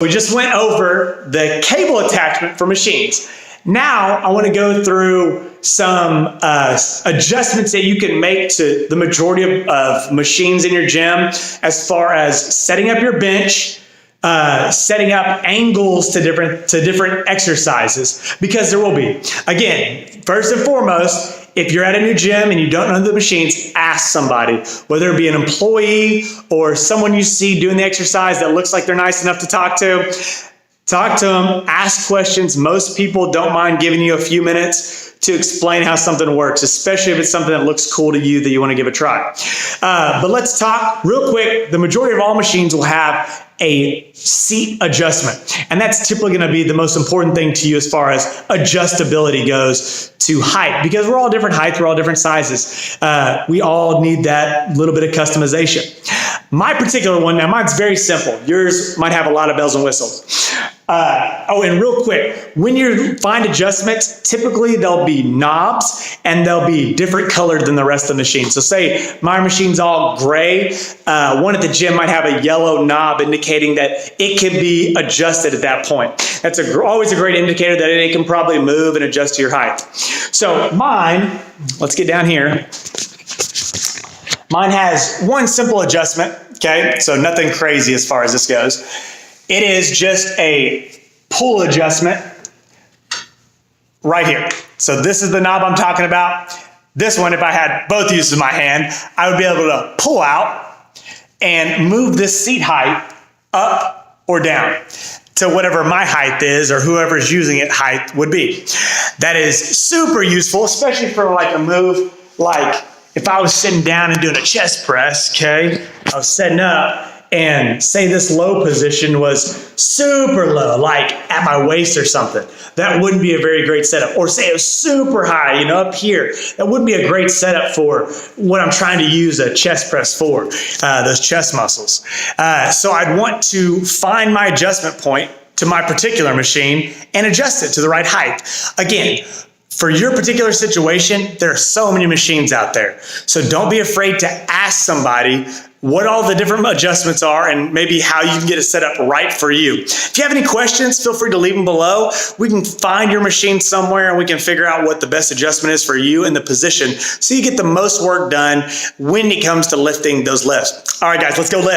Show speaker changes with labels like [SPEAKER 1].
[SPEAKER 1] We just went over the cable attachment for machines. Now I want to go through some adjustments that you can make to the majority of machines in your gym, as far as setting up your bench, setting up angles to different exercises, because there will be. Again, first and foremost, if you're at a new gym and you don't know the machines, ask somebody, whether it be an employee or someone you see doing the exercise that looks like they're nice enough to talk to. Talk to them, ask questions. Most people don't mind giving you a few minutes to explain how something works, especially if it's something that looks cool to you that you want to give a try. But let's talk real quick. The majority of all machines will have a seat adjustment, and that's typically going to be the most important thing to you as far as adjustability goes to height, because we're all different heights, we're all different sizes. We all need that little bit of customization. My particular one, now mine's very simple. Yours might have a lot of bells and whistles. And real quick, when you find adjustments, typically there'll be knobs and they'll be different colored than the rest of the machine. So say my machine's all gray, one at the gym might have a yellow knob indicating that it can be adjusted at that point. That's always a great indicator that it can probably move and adjust to your height. So mine, let's get down here. Mine has one simple adjustment, okay? So nothing crazy as far as this goes. It is just a pull adjustment right here. So this is the knob I'm talking about. This one, if I had both uses of my hand, I would be able to pull out and move this seat height up or down to whatever my height is, or whoever's using it height would be. That is super useful, especially for like a move like if I was sitting down and doing a chest press, okay? I was setting up, and say this low position was super low, like at my waist or something. That wouldn't be a very great setup. Or say it was super high, up here. That wouldn't be a great setup for what I'm trying to use a chest press for, those chest muscles. So I'd want to find my adjustment point to my particular machine and adjust it to the right height. Again, for your particular situation, there are so many machines out there. So don't be afraid to ask somebody what all the different adjustments are and maybe how you can get it set up right for you. If you have any questions, feel free to leave them below. We can find your machine somewhere and we can figure out what the best adjustment is for you and the position so you get the most work done when it comes to lifting those lifts. All right, guys, let's go lift.